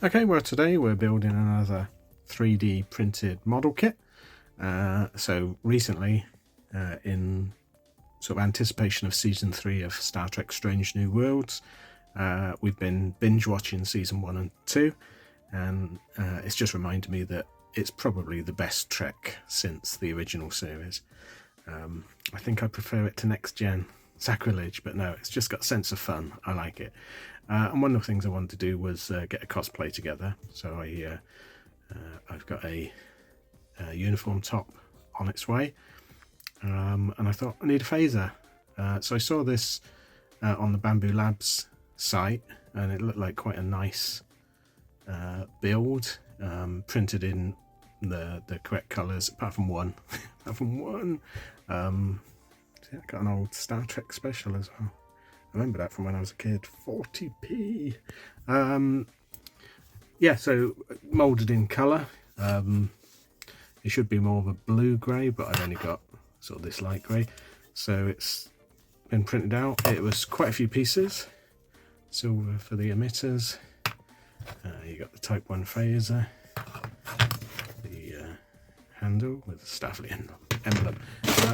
Okay, well today we're building another 3D printed model kit. So recently, in sort of anticipation of season 3 of Star Trek Strange New Worlds, we've been binge watching season 1 and 2, and it's just reminded me that it's probably the best Trek since the original series. I think I prefer it to Next Gen. Sacrilege, but no, it's just got a sense of fun. I like it. And one of the things I wanted to do was get a cosplay together. So I've got a uniform top on its way, and I thought I need a phaser. So I saw this on the Bamboo Labs site, and it looked like quite a nice build, printed in the correct colours, apart from one. I got an old Star Trek special as well. I remember that from when I was a kid. 40p. Yeah, so moulded in colour. It should be more of a blue grey, but I've only got sort of this light grey. So it's been printed out. It was quite a few pieces. Silver for the emitters. You got the Type 1 phaser. The handle with the Starfleet emblem.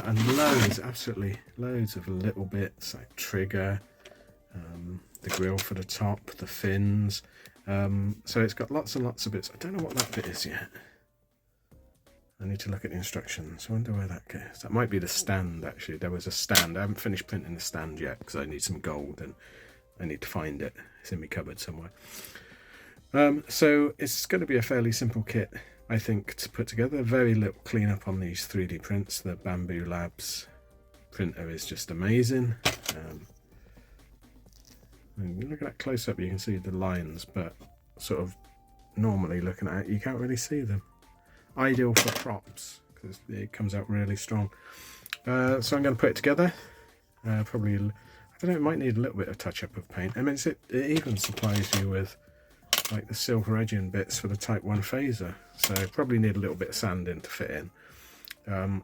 And loads, absolutely loads of little bits like trigger, the grill for the top, the fins. So it's got lots and lots of bits. I don't know what that bit is yet. I need to look at the instructions. I wonder where that goes. That might be the stand, actually. There was a stand. I haven't finished printing the stand yet because I need some gold and I need to find it. It's in my cupboard somewhere. So it's going to be a fairly simple kit, I think, to put together. Very little cleanup on these 3D prints. The Bamboo Labs printer is just amazing. And look at that close up, you can see the lines, but sort of normally looking at it, you can't really see them. Ideal for props because it comes out really strong. So I'm going to put it together. Probably, I don't know, it might need a little bit of touch up of paint. I mean, it even supplies you with like the silver edging bits for the Type 1 phaser, so probably need a little bit of sanding to fit in.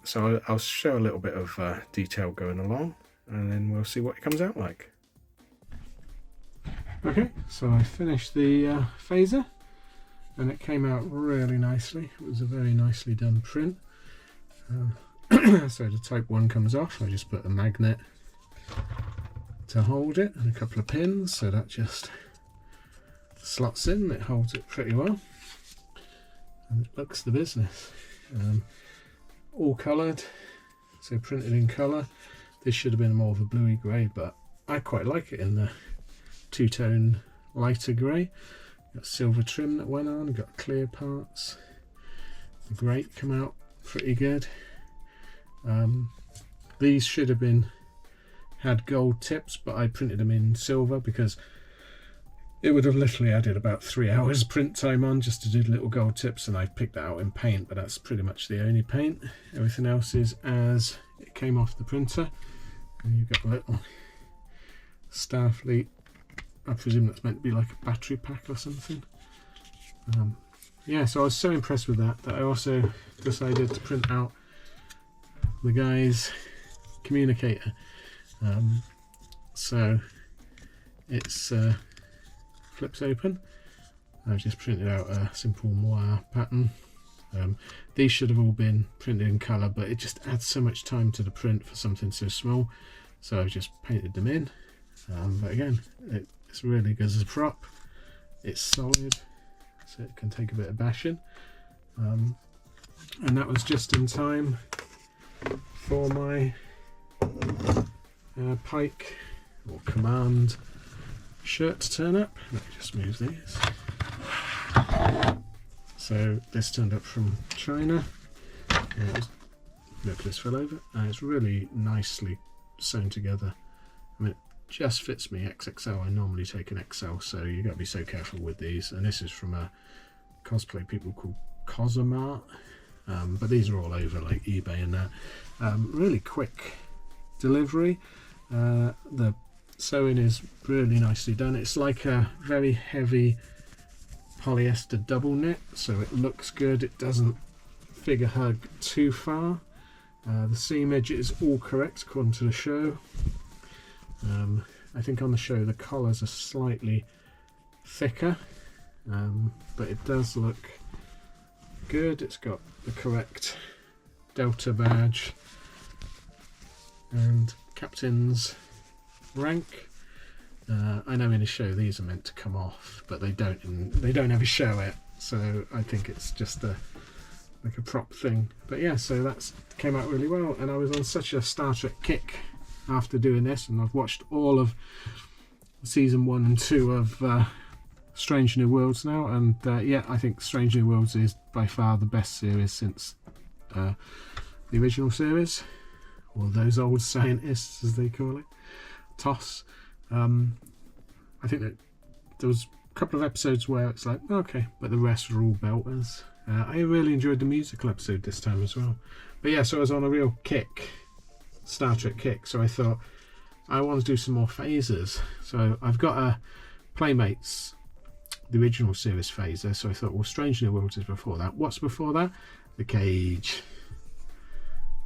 So I'll show a little bit of detail going along, and then we'll see what it comes out like. Okay, so I finished the phaser, and it came out really nicely. It was a very nicely done print. So the Type 1 comes off. I just put a magnet to hold it and a couple of pins, so that just slots in. It holds it pretty well, and it looks the business. All coloured, so printed in colour. This should have been more of a bluey grey, but I quite like it in the two-tone lighter grey. Got silver trim that went on, got clear parts. The grate come out pretty good. These should have had gold tips, but I printed them in silver because it would have literally added about 3 hours print time on just to do the little gold tips, and I picked that out in paint, but that's pretty much the only paint. Everything else is as it came off the printer. And you've got a little Starfleet, I presume that's meant to be like a battery pack or something. Yeah, so I was so impressed with that I also decided to print out the guy's communicator. So it's flips open. I've just printed out a simple moire pattern. These should have all been printed in colour, but it just adds so much time to the print for something so small, so I've just painted them in. But again, it's really good as a prop. It's solid, so it can take a bit of bashing. And that was just in time for my Pike or Command shirt to turn up. Let me just move these. So this turned up from China. Look, this fell over. It's really nicely sewn together. I mean, it just fits me XXL. I normally take an XL, so you got to be so careful with these. And this is from a cosplay people called Coleman. But these are all over like eBay and that. Really quick delivery. The sewing is really nicely done. It's like a very heavy polyester double knit, so it looks good. It doesn't figure hug too far. The seam edge is all correct according to the show. I think on the show the collars are slightly thicker, but it does look good. It's got the correct Delta badge and captain's rank. I know in a show these are meant to come off, but they don't ever show it, so I think it's just like a prop thing. But yeah, so that came out really well, and I was on such a Star Trek kick after doing this, and I've watched all of season 1 and 2 of Strange New Worlds now, and yeah, I think Strange New Worlds is by far the best series since the original series, or those old scientists as they call it, TOS. I think that there was a couple of episodes where it's like, okay, but the rest were all belters. I really enjoyed the musical episode this time as well. But yeah, so I was on a real kick, Star Trek kick, so I thought I want to do some more phases. So I've got a Playmates, the original series phaser, so I thought, well, Strange New Worlds is before that. What's before that? The Cage.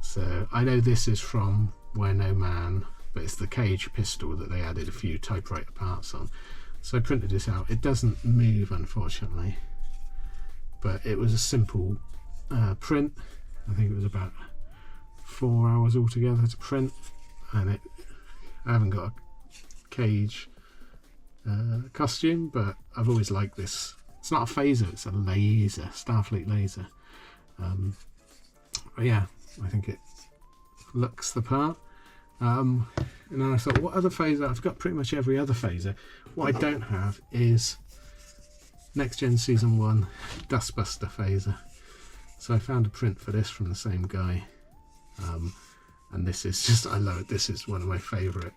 So I know this is from Where No Man, but it's the Cage pistol that they added a few typewriter parts on. So I printed this out. It doesn't move, unfortunately, but it was a simple print. I think it was about 4 hours altogether to print, and I haven't got a Cage costume, but I've always liked this. It's not a phaser, it's a laser, Starfleet laser. But yeah, I think it looks the part. And then I thought, what other phaser? I've got pretty much every other phaser. What I don't have is Next Gen Season 1 Dustbuster phaser. So I found a print for this from the same guy. And this is just, I love it. This is one of my favourite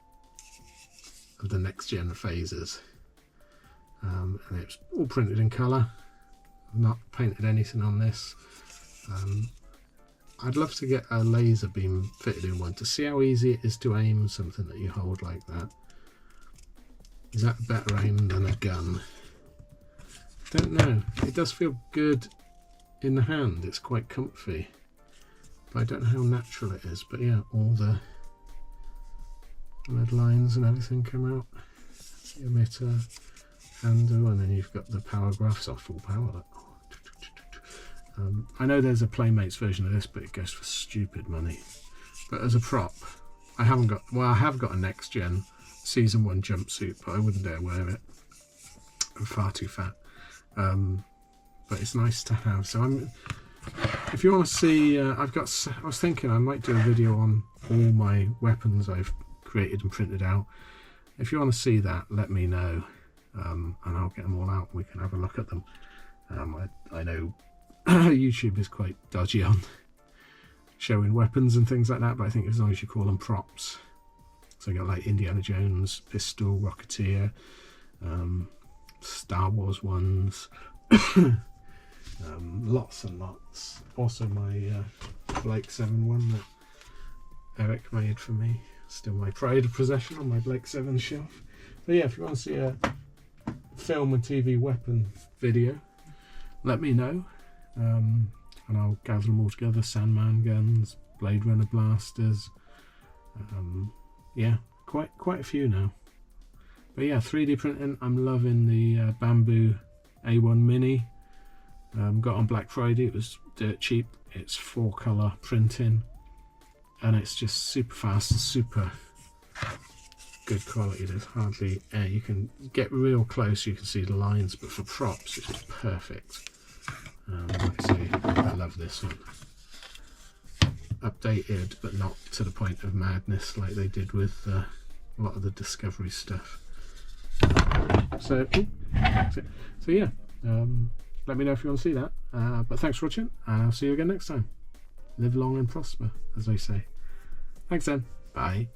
of the Next Gen phasers. And it's all printed in colour. I've not painted anything on this. I'd love to get a laser beam fitted in one to see how easy it is to aim something that you hold like that. Is that better aim than a gun? Don't know. It does feel good in the hand. It's quite comfy. But I don't know how natural it is. But yeah, all the red lines and everything come out. Emitter, handle, and then you've got the power graphs off full power. Look. I know there's a Playmates version of this, but it goes for stupid money. But as a prop, I haven't got, well, I have got a Next Gen Season 1 jumpsuit, but I wouldn't dare wear it. I'm far too fat. But it's nice to have. So if you want to see, I was thinking I might do a video on all my weapons I've created and printed out. If you want to see that, let me know, and I'll get them all out and we can have a look at them. I know YouTube is quite dodgy on showing weapons and things like that, but I think as long as you call them props. So I got like Indiana Jones pistol, Rocketeer, Star Wars ones, lots and lots. Also my Blake 7 one that Eric made for me. Still my pride of possession on my Blake 7 shelf. But yeah, if you want to see a film and TV weapon video, let me know. And I'll gather them all together. Sandman guns, Blade Runner blasters. Yeah, quite a few now. But yeah, 3D printing. I'm loving the Bamboo A1 Mini. Got on Black Friday. It was dirt cheap. It's 4-color printing, and it's just super fast and super good quality. There's hardly air. You can get real close. You can see the lines, but for props, it's just perfect. Like I say, I love this one. Updated, but not to the point of madness like they did with a lot of the Discovery stuff. So yeah, let me know if you want to see that. But thanks for watching, and I'll see you again next time. Live long and prosper, as they say. Thanks then. Bye.